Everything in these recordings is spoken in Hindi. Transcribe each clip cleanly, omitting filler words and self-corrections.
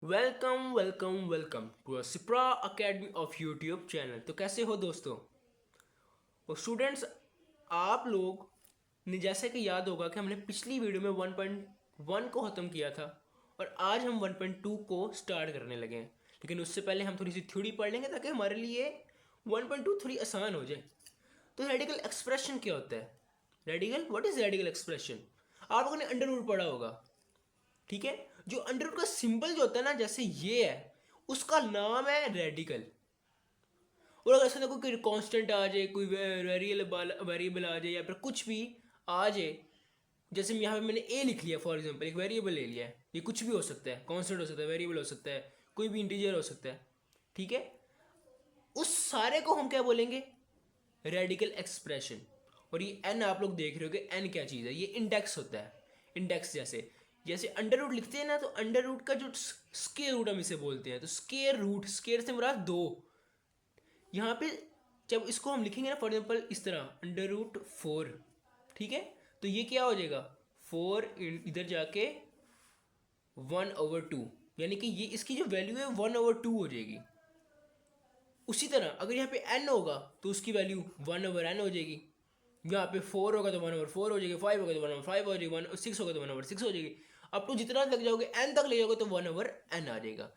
Welcome welcome welcome to Sipra academy of YouTube channel. तो कैसे हो दोस्तों और स्टूडेंट्स, आप लोग ने जैसे कि याद होगा कि हमने पिछली वीडियो में 1.1 को ख़त्म किया था और आज हम 1.2 को स्टार्ट करने लगे हैं। लेकिन उससे पहले हम थोड़ी सी थ्योरी पढ़ लेंगे ताकि हमारे लिए 1.2 थोड़ी आसान हो जाए। तो रेडिकल एक्सप्रेशन क्या होता है? Radical, what is radical expression? आप लोगों ने अंडर रूट पढ़ा होगा, ठीक है। जो अंडर रूट का सिंबल जो होता है ना, जैसे ये है, उसका नाम है रेडिकल। और अगर ऐसा कोई कांस्टेंट आ जाए, कोई वेरिएबल आ जाए या फिर कुछ भी आ जाए, जैसे यहाँ पे मैंने ए लिख लिया, फॉर एग्जांपल एक वेरिएबल ले लिया है, ये कुछ भी हो सकता है, कांस्टेंट हो सकता है, वेरिएबल हो सकता है, कोई भी इंटीजर हो सकता है, ठीक है। उस सारे को हम क्या बोलेंगे? Radical expression. और ये एन आप लोग देख रहे हो कि एन क्या चीज़ है, ये इंडेक्स होता है। इंडेक्स जैसे जैसे अंडर रूट लिखते हैं ना, तो अंडर रूट का जो स्केयर रूट हम इसे बोलते हैं, तो स्केयर रूट, स्केयर से मुराद दो। यहाँ पे जब इसको हम लिखेंगे ना, फॉर एग्जाम्पल इस तरह अंडर रूट 4, ठीक है, तो ये क्या हो जाएगा? 4 इधर जाके 1/2, यानी कि ये इसकी जो वैल्यू है 1/2 हो जाएगी। उसी तरह अगर यहाँ पे n होगा तो उसकी वैल्यू 1/n हो जाएगी। यहाँ पे 4 होगा तो 1/4 हो जाएगी, 5 होगा तो 1/5 हो जाएगी, 6 होगा तो 1/6 हो जाएगी। अब तो जितना लग जाओगे n तक ले जाओगे तो 1/n आ जाएगा।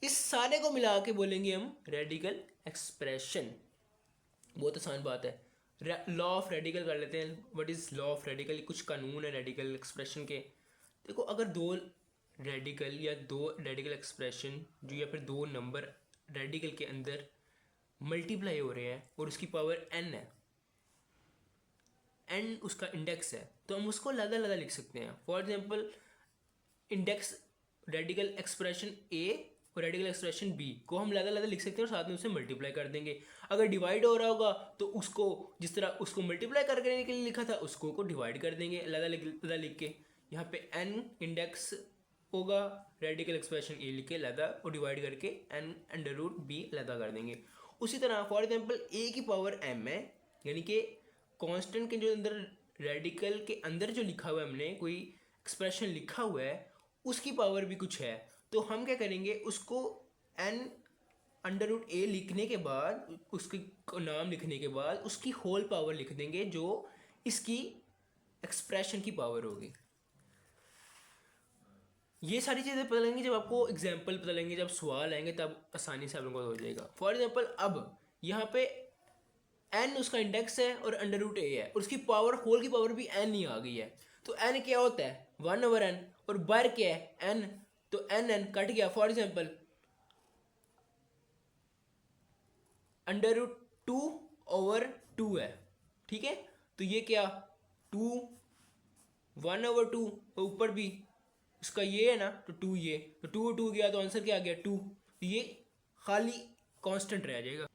इस सारे को मिला के बोलेंगे हम रेडिकल एक्सप्रेशन। बहुत आसान बात है। लॉ ऑफ रेडिकल कर लेते हैं। What is law of radical? कुछ कानून है रेडिकल एक्सप्रेशन के। देखो, अगर दो रेडिकल या दो रेडिकल एक्सप्रेशन जो या फिर दो नंबर रेडिकल के अंदर मल्टीप्लाई हो रहे हैं और उसकी पावर n है, n उसका इंडेक्स है, तो हम उसको लदा लदा लिख सकते हैं। For example index radical expression a और रेडिकल एक्सप्रेशन b को हम लदा लदा लिख सकते हैं और साथ में उसे मल्टीप्लाई कर देंगे। अगर डिवाइड हो रहा होगा तो उसको जिस तरह उसको मल्टीप्लाई करने के लिए लिखा था उसको को डिवाइड कर देंगे लदा लिख के। यहाँ पे n इंडेक्स होगा, रेडिकल एक्सप्रेशन a लिख के लदा और डिवाइड करके n अंडर रूट b लदा कर देंगे। उसी तरह फॉर एग्जांपल a की पावर m है, यानी कि कांस्टेंट के जो अंदर रेडिकल के अंदर जो लिखा हुआ है, हमने कोई एक्सप्रेशन लिखा हुआ है, उसकी पावर भी कुछ है, तो हम क्या करेंगे? उसको n अंडर रूट ए लिखने के बाद, उसके नाम लिखने के बाद उसकी होल पावर लिख देंगे जो इसकी एक्सप्रेशन की पावर होगी। ये सारी चीज़ें पता लगेंगी जब आपको एग्जाम्पल पता लगेंगे, जब सवाल आएंगे तब आसानी से आप लोगों को हो जाएगा। फॉर एग्जाम्पल अब यहाँ पे n उसका इंडेक्स है और अंडर रूट ए है और उसकी पावर, होल की पावर भी n ही आ गई है। तो n क्या होता है? 1/n। और बार क्या है? n। तो n कट गया। फॉर एग्जाम्पल अंडर रूट 2/2 है, ठीक है। तो ये क्या? 2 1/2, ऊपर भी उसका ये है ना, तो 2, ये तो 2 गया तो आंसर क्या आ गया? 2। तो ये खाली कांस्टेंट रह जाएगा।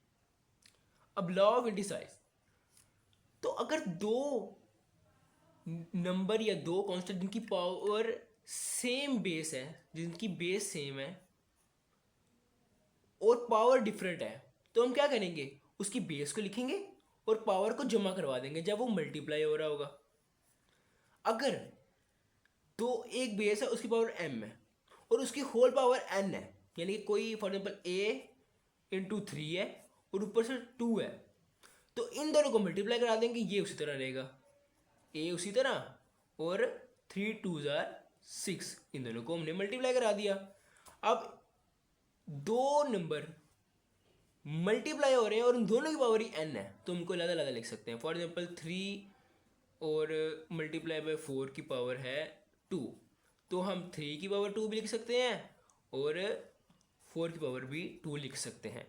अब लॉ ऑफ इंडिसाइज, तो अगर दो नंबर या दो कांस्टेंट जिनकी पावर सेम बेस है, जिनकी बेस सेम है और पावर डिफरेंट है, तो हम क्या करेंगे? उसकी बेस को लिखेंगे और पावर को जमा करवा देंगे जब वो मल्टीप्लाई हो रहा होगा। अगर तो एक बेस है, उसकी पावर m है और उसकी होल पावर n है, यानी कि कोई फॉर एग्जाम्पल a/3 है और ऊपर से 2 है, तो इन दोनों को मल्टीप्लाई करा देंगे, ये उसी तरह रहेगा, a उसी तरह और 3 2s are 6, इन दोनों को हमने मल्टीप्लाई करा दिया। अब दो नंबर मल्टीप्लाई हो रहे हैं और उन दोनों की पावर ही n है, तो उनको अलग अलग लिख सकते हैं। फॉर एग्जाम्पल 3 और मल्टीप्लाई बाय 4 की पावर है 2, तो हम 3 की पावर 2 भी लिख सकते हैं और 4 की पावर भी 2 लिख सकते हैं।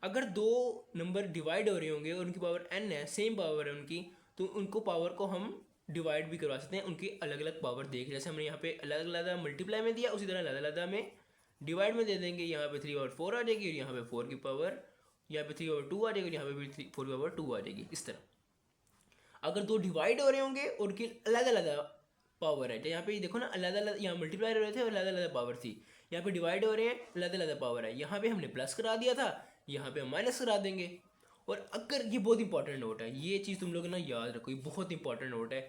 अगर दो नंबर डिवाइड हो रहे होंगे और उनकी पावर n है, सेम पावर है उनकी, तो उनको पावर को हम डिवाइड भी करवा सकते हैं, उनकी अलग अलग पावर देख, जैसे हमने यहाँ पे अलग अलग मल्टीप्लाई में दिया, उसी तरह अलग अलग में डिवाइड में दे देंगे। यहाँ पे 3/4 आ जाएगी और यहाँ पे 4 की पावर, यहाँ पे 3/2 आ जाएगी और यहाँ पे भी 4/2 आ जाएगी। इस तरह अगर दो डिवाइड हो रहे होंगे और उनकी अलग अलग पावर है, तो यहाँ पे देखो ना, अलग अलग यहाँ मल्टीप्लाई हो रहे थे और अलग अलग पावर थी, यहाँ पे डिवाइड हो रहे हैं, अलग अलग पावर है, यहाँ पे हमने प्लस करा दिया था, यहाँ पे हम माइनस करा देंगे। और अगर ये बहुत इंपॉर्टेंट नोट है, ये चीज़ तुम लोग ना याद रखो, ये बहुत इंपॉर्टेंट नोट है।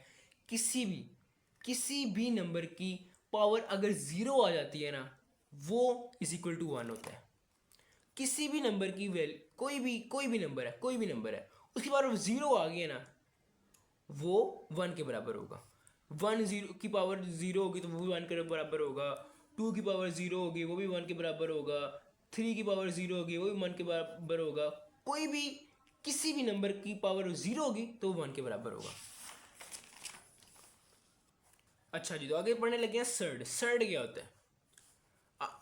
किसी भी नंबर की पावर अगर ज़ीरो आ जाती है ना, वो इज इक्वल टू 1 होता है। किसी भी नंबर की वैल्यू, कोई भी नंबर है उसकी पावर 0 आ गई है ना, वो 1 के बराबर होगा। 1 की पावर 0 होगी तो वो भी 1 के बराबर होगा। 2 की पावर 0 होगी वो भी 1 के बराबर होगा। 3 की पावर 0 होगी वो भी 1 के बराबर होगा। कोई भी किसी भी नंबर की पावर 0 होगी तो वो 1 के बराबर होगा। अच्छा जी, तो आगे पढ़ने लगे हैं सर्ड। सर्ड क्या होता है?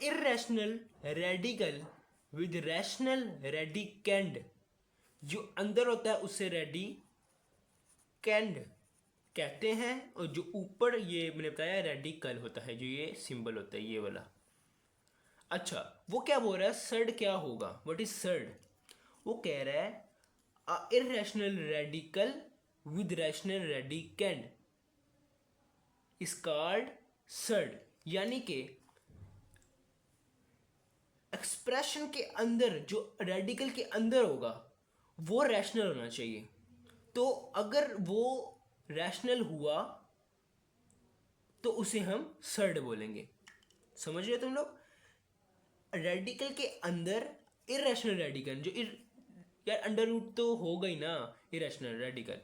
Irrational radical with rational radicand. जो अंदर होता है उससे रेडिकेंड कहते हैं, और जो ऊपर ये मैंने बताया रेडिकल होता है, जो ये सिंबल होता है ये वाला। अच्छा, वो क्या बोल रहा है सर्ड क्या होगा? What is surd? वो कह रहा है irrational radical with rational radicand is called surd. यानी कि एक्सप्रेशन के अंदर जो रेडिकल के अंदर होगा वो रैशनल होना चाहिए। तो अगर वो रैशनल हुआ तो उसे हम सर्ड बोलेंगे। समझ रहे हो तुम लोग? रेडिकल के अंदर इरेशनल रेडिकल जो यार अंडर रूट तो हो गई ना, इरेशनल रेडिकल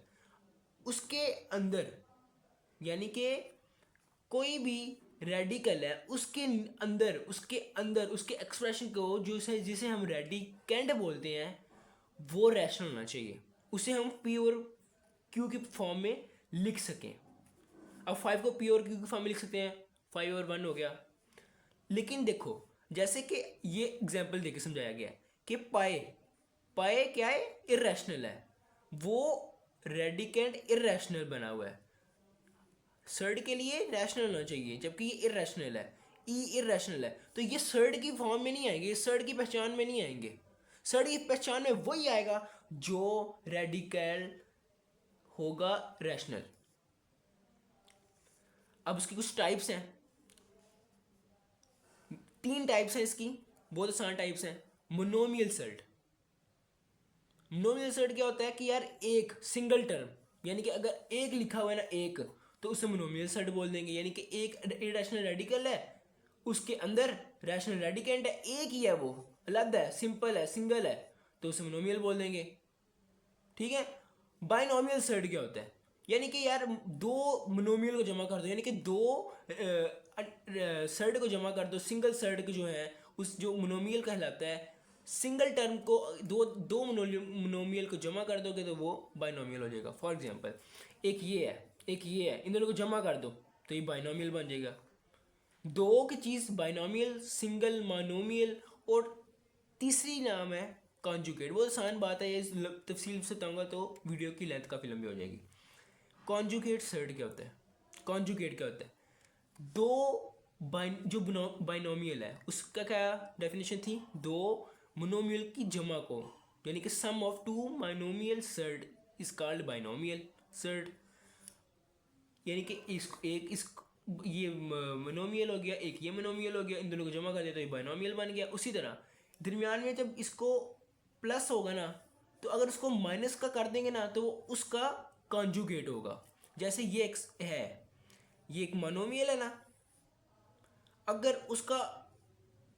उसके अंदर, यानी कि कोई भी रेडिकल है उसके अंदर उसके एक्सप्रेशन को जो जिसे हम रेडिकेंड बोलते हैं वो रैशनल होना चाहिए। उसे हम पी और क्यू की फॉर्म में लिख सकें। अब 5 को पी और क्यू की फॉर्म में लिख सकते हैं, 5 और 1 हो गया। लेकिन देखो, जैसे कि ये एग्जाम्पल देके समझाया गया है कि पाए पाए क्या है? इरेशनल है, वो रेडिकेंड इरेशनल बना हुआ है। सर्ड के लिए रैशनल होना चाहिए जबकि ये इरेशनल है, ई इरेशनल है, तो ये सर्ड की फॉर्म में नहीं आएंगे, सर्ड की पहचान में नहीं आएंगे। सर्ड की पहचान में वही आएगा जो रेडिकल होगा रैशनल। अब उसकी कुछ टाइप्स हैं, 3 टाइप्स हैं इसकी, बहुत आसान टाइप्स हैं। Monomial surd. मोनोमियल सर्ड क्या होता है कि यार एक सिंगल टर्म, यानी कि अगर एक लिखा हुआ है ना एक, तो उसे मोनोमियल सर्ड बोल देंगे। यानी कि एक इरेशनल रेडिकल है, उसके अंदर रैशनल रेडिकेंट है, एक ही है, वो अलग है, सिंपल है, सिंगल है, तो उसे मोनोमियल बोल देंगे। ठीक है। बाइनोमियल सर्ड क्या होता है? यानी कि यार दो मोनोमियल को जमा कर दो, यानी कि दो सर्ड को जमा कर दो, सिंगल सर्ड जो है उस जो मोनोमियल कहलाता है, सिंगल टर्म को दो दो मोनोमियल को जमा कर दोगे तो वो बाइनोमियल हो जाएगा। फॉर एग्जांपल, एक ये है एक ये है, इन दोनों को जमा कर दो तो ये बाइनोमियल बन जाएगा। दो की चीज़ बाइनोमियल, सिंगल, मोनोमियल, और तीसरी नाम है कॉन्जुगेट। वो आसान बात है, ये तफसील से बताऊंगा तो वीडियो की लेंथ काफ़ी लंबी हो जाएगी। कॉन्जुगेट सर्ड क्या होता है? कॉन्जुगेट क्या होता है? दो जो बाइनोमियल है उसका क्या डेफिनेशन थी? दो मोनोमियल की जमा को, यानी कि sum of two binomial surd is called binomial surd. यानी कि इस ये मोनोमियल हो गया, एक ये मोनोमियल हो गया, इन दोनों को जमा कर दिया तो ये बाइनोमियल बन गया। उसी तरह दरमियान में जब इसको प्लस होगा ना, तो अगर उसको माइनस का कर देंगे ना तो वो उसका कॉन्जुगेट होगा। जैसे ये एक्स है, ये एक मोनोमियल है ना, अगर उसका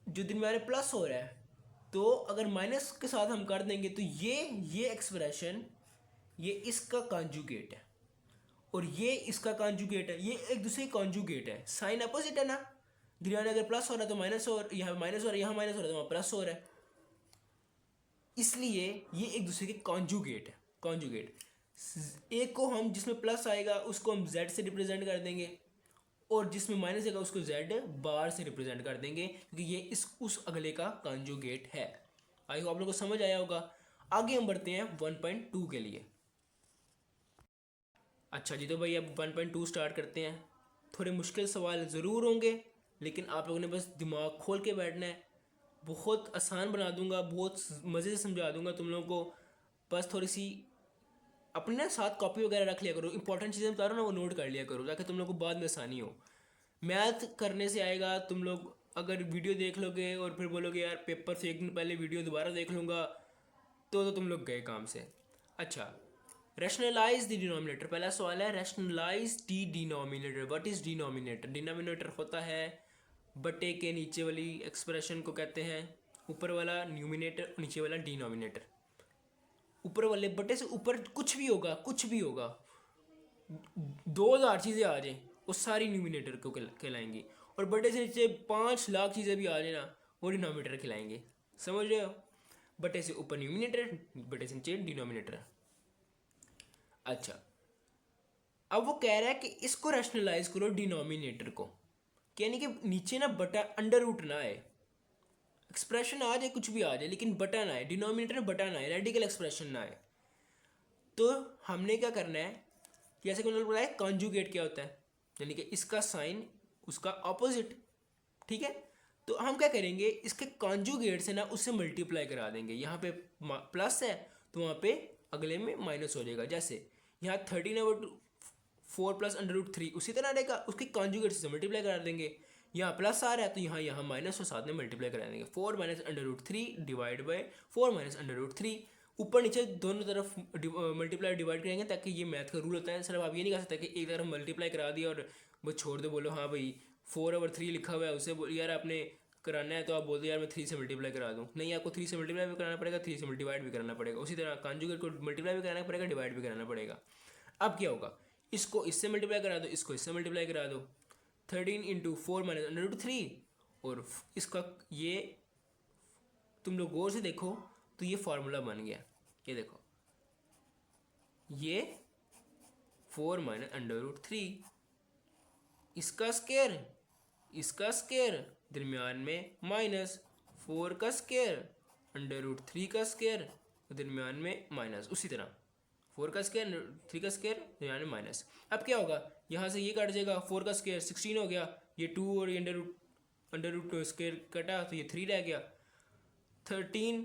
जो दरमियान में प्लस हो रहा है तो अगर माइनस के साथ हम कर देंगे तो ये एक्सप्रेशन ये इसका कॉन्जुगेट है, और ये इसका कॉन्जुगेट है, ये एक दूसरे कॉन्जुगेट है। साइन अपोजिट है ना, दरमियान अगर प्लस हो रहा है तो माइनस हो, यहाँ माइनस हो रहा है, यहाँ माइनस हो रहा है तो वहाँ प्लस हो रहा है, इसलिए ये एक दूसरे के कॉन्जुगेट है। कॉन्जुगेट एक को हम जिसमें प्लस आएगा उसको हम z से रिप्रेजेंट कर देंगे, और जिसमें माइनस आएगा उसको z बार से रिप्रेजेंट कर देंगे, क्योंकि ये उस अगले का कॉन्जुगेट है। आई होप आप लोगों को समझ आया होगा। आगे हम बढ़ते हैं 1.2 के लिए। अच्छा जी, तो भाई अब 1.2 स्टार्ट करते हैं। थोड़े मुश्किल सवाल ज़रूर होंगे, लेकिन आप लोगों ने बस दिमाग खोल के बैठना है। बहुत आसान बना दूंगा, बहुत मज़े से समझा दूंगा तुम लोगों को। बस थोड़ी सी अपने साथ कॉपी वगैरह रख लिया करो, इंपॉर्टेंट चीज़ें बता रहा हूँ ना वो नोट कर लिया करो, ताकि तुम लोग को बाद में आसानी हो। मैथ करने से आएगा, तुम लोग अगर वीडियो देख लोगे और फिर बोलोगे यार पेपर से एक दिन पहले वीडियो दोबारा देख लूँगा, तो तुम लोग गए काम से। अच्छा, रैशनलाइज द डिनोमिनेटर। पहला सवाल है rationalise the denominator. What is denominator? Denominator होता है बटे के नीचे वाली एक्सप्रेशन को कहते हैं ऊपर वाला न्यूमिनेटर, नीचे वाला डिनोमिनेटर। ऊपर वाले बटे से ऊपर कुछ भी होगा, कुछ भी होगा, 2000 चीज़ें आ जाएं वो सारी न्यूमिनेटर को कहलाएंगी, और बटे से नीचे 5 लाख चीज़ें भी आ जाए ना वो डिनोमिनेटर खिलाएंगे। समझ रहे हो? बटे से ऊपर न्यूमिनेटर, बटे से नीचे डिनोमिनेटर। अच्छा, अब वो कह रहा है कि इसको रैशनलाइज करो डिनोमिनेटर को, यानी कि नीचे ना बटा अंडर रूट ना आए, एक्सप्रेशन आ जाए कुछ भी आ जाए लेकिन बटा ना आए, डिनोमिनेटर में बटा ना आए, रेडिकल एक्सप्रेशन ना आए। तो हमने क्या करना है, जैसे कि उन्होंने बोला है कॉन्जुगेट क्या होता है, यानी कि इसका साइन उसका ऑपोजिट। ठीक है, तो हम क्या करेंगे, इसके कॉन्जुगेट से ना उससे मल्टीप्लाई करा देंगे। यहाँ पे प्लस है तो वहाँ पे अगले में माइनस हो जाएगा। जैसे यहाँ 13/4 प्लस अंडर रूट 3 उसी तरह रहेगा, उसके कॉन्जुगेट से मल्टीप्लाई करा देंगे। यहाँ प्लस आ रहा है तो यहाँ माइनस और साथ में मल्टीप्लाई करा देंगे। 4 minus under root 3 divide by 4 minus under root 3, ऊपर नीचे दोनों तरफ मल्टीप्लाई डिवाइड करेंगे, ताकि ये मैथ का रूल होता है। सिर्फ आप ये नहीं कह सकते कि एक तरफ मल्टीप्लाई करा दिया और वो छोड़ दो, बोलो हाँ भाई 4/3 लिखा हुआ है, उसे यार आपने कराना है तो आप बोलते यार मैं 3 से मल्टीप्लाई करा दूँ। नहीं, आपको 3 से मल्टीप्लाई भी कराना पड़ेगा, 3 से मल्टीप्लाई भी कराना पड़ेगा। उसी तरह कॉन्जुगेट को मल्टीप्लाई भी कराना पड़ेगा, डिवाइड भी कराना पड़ेगा। अब क्या होगा, इसको इससे मल्टीप्लाई करा दो, इसको इससे मल्टीप्लाई करा दो, 13/4 माइनस अंडर रूट 3, और इसका ये तुम लोग गौर से देखो तो ये फार्मूला बन गया। ये देखो, ये 4 माइनस अंडर रूट 3, इसका स्केयर, इसका स्केयर, दरमियान में माइनस, 4 का स्केयर, अंडर रूट 3 का स्केयर, दरमियान में माइनस। उसी तरह 4 का स्केयर, 3 का स्केयर, दरमियान में माइनस। अब क्या होगा, यहाँ से ये कट जाएगा, 4 का स्केयर 16 हो गया, ये 2 और ये अंडर रूट स्केयर कटा तो ये 3 रह गया। 13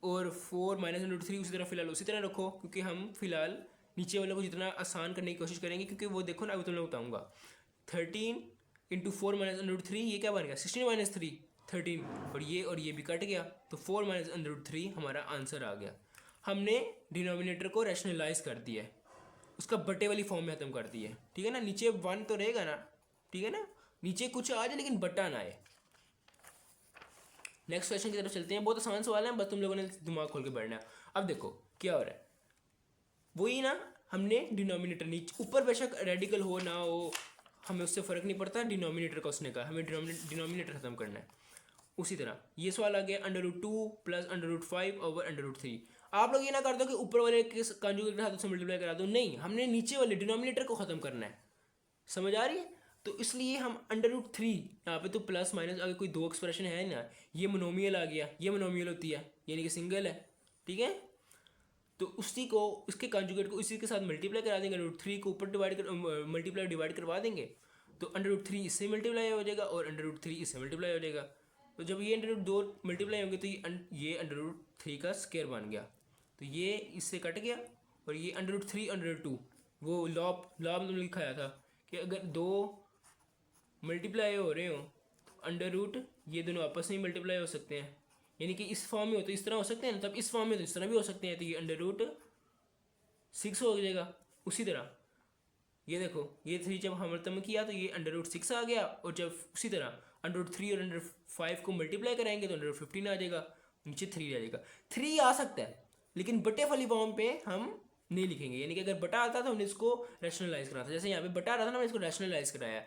और 4 माइनस अंडर रूट 3 उसी तरह फिलहाल उसी तरह रखो, क्योंकि हम फिलहाल नीचे वाले को जितना आसान करने की कोशिश करेंगे, क्योंकि वो देखो ना अभी तुम लोग बताऊँगा। 13/4 माइनस अंडर रूट 3 ये क्या बन गया, 16 माइनस 3 13, और ये भी कट गया, तो 4 माइनस अंडर रूट 3 हमारा आंसर आ गया। हमने डिनोमिनेटर को रैशनलाइज कर दिया है, उसका बटे वाली फॉर्म में ख़त्म कर दिया है। ठीक है ना, नीचे 1 तो रहेगा ना, ठीक है ना, नीचे कुछ आ जाए लेकिन बटा ना आए। नेक्स्ट क्वेश्चन की तरफ चलते हैं। बहुत आसान सवाल है, बस तुम लोगों ने दिमाग खोल के बैठना है। अब देखो क्या हो रहा है, वही ना, हमने डिनोमिनेटर नीचे ऊपर बेशक रेडिकल हो ना हो हमें उससे फ़र्क नहीं पड़ता, डिनोमिनेटर का उसने कहा हमें डिनोमिनेटर ख़त्म करना है। उसी तरह ये सवाल आ गया under root 2 plus under root 5 over under root 3। आप लोग ये ना कर दो कि ऊपर वाले के कॉन्जुगेट के साथ से मल्टीप्लाई करा दो, नहीं, हमने नीचे वाले डिनोमिनेटर को ख़त्म करना है। समझ आ रही है? तो इसलिए हम अंडर रूट 3 यहाँ पे तो प्लस माइनस अगर कोई दो एक्सप्रेशन है ना, ये मोनोमियल आ गया, ये मोनोमियल होती है यानी कि सिंगल है। ठीक है, तो उसी को इसके कॉन्जुगेट को इसी के साथ मल्टीप्लाई करा देंगे, रूट 3 को ऊपर मल्टीप्लाई डिवाइड करवा देंगे, तो अंडर रूट 3 इससे मल्टीप्लाई हो जाएगा और अंडर रूट 3 इससे मल्टीप्लाई हो जाएगा। तो जब ये अंडर रूट 2 मल्टीप्लाई होंगे तो ये अंडर रूट 3 का स्केयर बन गया, तो ये इससे कट गया, और ये अंडर रूट 3 अंडर रूट 2 वो लॉ में लिखाया था कि अगर दो मल्टीप्लाई हो रहे हो तो अंडर रूट ये दोनों आपस में मल्टीप्लाई हो सकते हैं, यानी कि इस फॉर्म में हो तो इस तरह हो सकते हैं ना, तब इस फॉर्म में तो इस तरह भी हो सकते हैं, तो ये अंडर रूट 6 हो जाएगा। उसी तरह ये देखो, ये 3 जब हम खत्म किया तो ये अंडर रूट 6 आ गया, और जब उसी तरह अंडर रूट 3 और अंडर 5 को मल्टीप्लाई कराएंगे तो अंडर रूट 15 आ जाएगा, नीचे 3 आ जाएगा। 3 आ सकता है लेकिन बटे वाली फॉर्म पे हम नहीं लिखेंगे, यानी कि अगर बटा आता तो हमने इसको रैशनलाइज करा था, जैसे यहाँ पे बटा रहा था ना, हमने इसको रैशनलाइज कराया।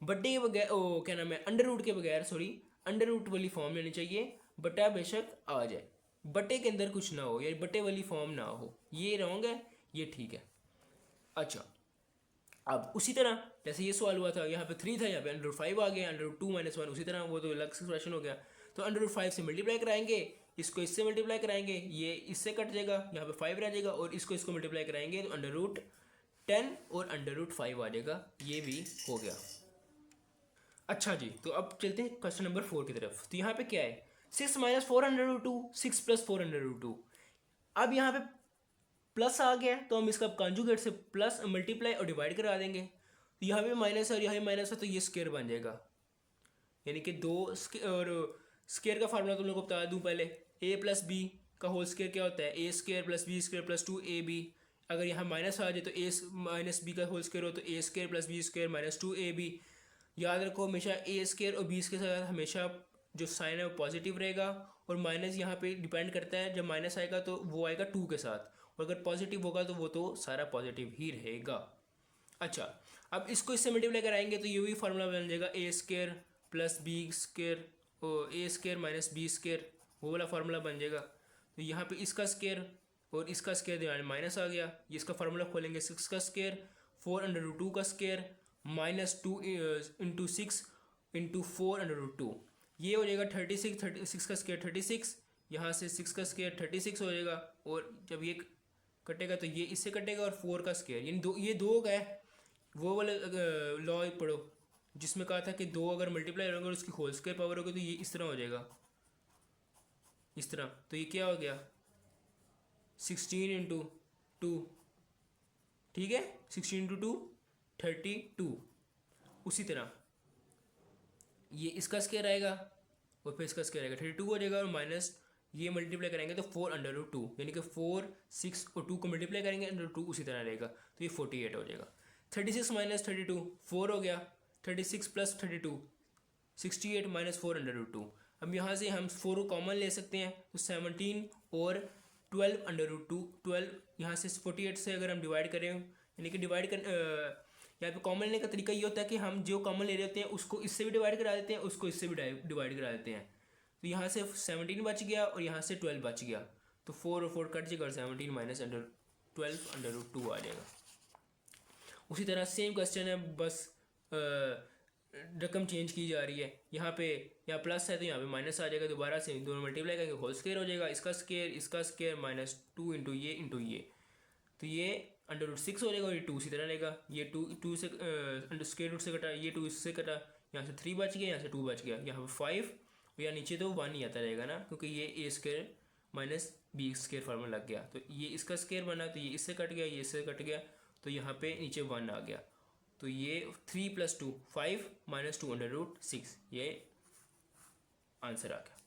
बटे के बगैर क्या नाम है, अंडर रूट के बगैर, सॉरी, अंडर रूट वाली फॉर्म लेनी चाहिए, बटा बेशक आ जाए, बटे के अंदर कुछ ना हो, या बटे वाली फॉर्म ना हो, ये रॉन्ग है, ये ठीक है। अच्छा, अब उसी तरह जैसे ये सवाल हुआ था, यहाँ पे 3 था, यहाँ पे अंडर रूट 5 आ गया, अंडर रूट 2 माइनस 1 उसी तरह, वो तो अलग एक्सप्रेशन हो गया। तो अंडर रूट 5 से मल्टीप्लाई कराएंगे, इसको इससे मल्टीप्लाई कराएंगे, ये इससे कट जाएगा, यहाँ पे 5 रह जाएगा, और इसको मल्टीप्लाई कराएंगे तो अंडर रूट 10 और अंडर रूट 5 आ जाएगा, ये भी हो गया। अच्छा जी, तो अब चलते हैं क्वेश्चन नंबर 4 की तरफ। तो यहाँ पे क्या है, 6 minus 4 under root 2, 6 plus 4 under root 2। अब यहाँ पे प्लस आ गया तो हम इसका कॉन्जुगेट से प्लस मल्टीप्लाई और डिवाइड करा देंगे, तो यहाँ पे माइनस है और यहाँ माइनस है, तो ये स्केयर बन जाएगा, यानी कि और स्केयर का फार्मूला तुम लोग को बता दूँ पहले, ए प्लस बी का होल स्केयर क्या होता है, a square plus b square plus 2ab। अगर यहाँ माइनस आ जाए तो ए माइनस बी का होल स्केयर हो तो a square plus b square minus 2ab। याद रखो हमेशा ए स्केयर और बी स्केयर के साथ हमेशा जो साइन है वो पॉजिटिव रहेगा, और माइनस यहाँ पे डिपेंड करता है, जब माइनस आएगा तो वो आएगा 2 के साथ, और अगर पॉजिटिव होगा तो वो तो सारा पॉजिटिव ही रहेगा। अच्छा, अब इसको इससे मल्टीप्लाई कराएंगे तो ये भी फार्मूला बन जाएगा ए स्केयर प्लस बी स्केयर और ए स्केयर माइनस बी स्केयर, वो वाला फार्मूला बन जाएगा। तो यहाँ पे इसका स्केयर और इसका स्केयर माइनस आ गया, ये इसका फार्मूला खोलेंगे 6 का स्केयर 4√2 का स्केयर माइनस 2 इंटू 6 इंटू 4√2, ये हो जाएगा 36 का स्केयर 36, यहाँ से 6 का स्केयर 36 हो जाएगा, और जब ये कटेगा तो ये इससे कटेगा, और 4 का स्केयर यानी ये दो का है, वो वाला लॉ पढ़ो जिसमें कहा था कि दो अगर मल्टीप्लाई होंगे और उसकी होल स्क्वायर पावर होगी तो ये इस तरह हो जाएगा, इस तरह। तो ये क्या हो गया 16 इंटू 2, ठीक है 16 इंटू 2 32। उसी तरह ये इसका स्क्वायर आएगा और फिर इसका स्क्वायर आएगा 32 हो जाएगा, और माइनस ये मल्टीप्लाई करेंगे तो 4√2 यानी कि 4 6 और 2 को मल्टीप्लाई करेंगे √2 उसी तरह रहेगा, तो ये 48 हो जाएगा। 36 माइनस 32 4 हो गया, 36 प्लस 32 68 माइनस 4√2। अब यहाँ से हम 4 को कॉमन ले सकते हैं तो 17 और 12√2, 12 यहाँ से 48 से अगर हम डिवाइड करें यानी कि डिवाइड कर यहाँ पे कॉमन लेने का तरीका ये होता है कि हम जो कॉमन ले रहे होते हैं उसको इससे भी डिवाइड करा देते हैं, उसको इससे भी डिवाइड करा देते हैं। तो यहाँ से 17 बच गया और यहाँ से 12 बच गया, तो 4 और 4 कट जाएगा और 17 माइनस 12√2 आ जाएगा। उसी तरह सेम क्वेश्चन है, बस रकम चेंज की जा रही है। यहाँ पे यहाँ प्लस है तो यहाँ पे माइनस आ जाएगा, दोबारा से दोनों मल्टीप्लाई करेंगे होल स्क्वायर हो जाएगा, इसका स्क्वायर माइनस 2 इंटू ये, तो ये √6 हो जाएगा और ये 2 इसी तरह रहेगा। ये 2 से स्क्वायर रूट से कटा, ये 2 इससे कटा, यहाँ से 3 बच गया, यहाँ से 2 बच गया, यहाँ पे 5 और यहाँ नीचे तो 1 ही आता रहेगा ना, क्योंकि ये a square minus b square formula लग गया। तो ये इसका स्क्वायर बना तो ये इससे कट गया, ये इससे कट गया, तो यहाँ पे नीचे 1 आ गया, तो ये 3 + 2 5 माइनस 2√6 ये आंसर आ गया।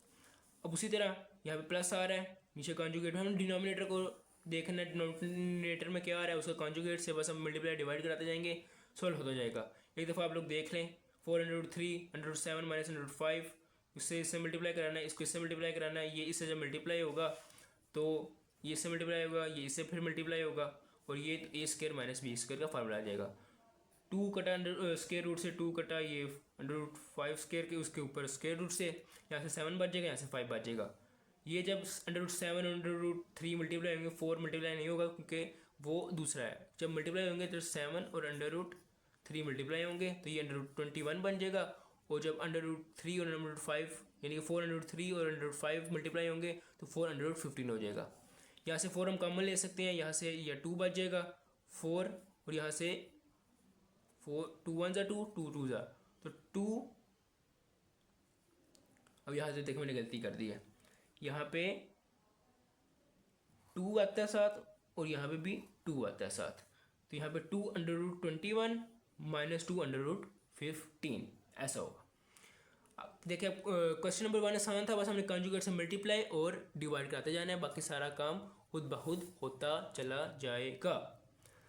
अब उसी तरह यहाँ पे प्लस आ रहा है, नीचे कॉन्जुगेट, हम डिनोमिनेटर को देखना है डिनोमिनेटर में क्या आ रहा है, उसका कॉन्जुगेट से बस हम मल्टीप्लाई डिवाइड कराते जाएंगे, सॉल्व होता जाएगा। एक दफ़ा आप लोग देख लें 4√3 7 माइनस 5, इससे मल्टीप्लाई कराना है, इसको इससे मल्टीप्लाई कराना है, ये इससे जब मल्टीप्लाई होगा तो ये इससे मल्टीप्लाई होगा, ये इससे फिर मल्टीप्लाई होगा, और ये a square minus b square का फार्मूला आ जाएगा। 2 कटा स्क्वायर रूट से 2 कटा, ये √5 स्क्वायर के उसके ऊपर स्क्वायर रूट से, यहाँ से 7 बच जाएगा, यहाँ से 5 बच जाएगा। ये जब √7 और √3 मल्टीप्लाई होंगे, 4 मल्टीप्लाई नहीं होगा क्योंकि वो दूसरा है, जब मल्टीप्लाई होंगे तो 7 और √3 मल्टीप्लाई होंगे तो ये √21 बन जाएगा, और जब √3 और √5 यानी कि 4√3 और √5 मल्टीप्लाई होंगे तो 415 हो जाएगा। यहाँ से 4 हम कॉमन ले सकते हैं, यहाँ से यह 2 बच जाएगा 4, और यहाँ से 4 2 1 ज़ा 2 2 2 ज़ा तो 2। अब यहाँ से देखो मैंने गलती कर दी है, यहाँ पे 2 आता है साथ और यहाँ पे भी 2 आता है साथ, तो यहाँ पे 2√21 माइनस 2√15 ऐसा होगा। अब देखिए क्वेश्चन नंबर 1 आसान था, बस हमने कॉन्जुगेट से मल्टीप्लाई और डिवाइड कराते जाना है, बाकी सारा काम खुद ब खुद होता चला जाएगा।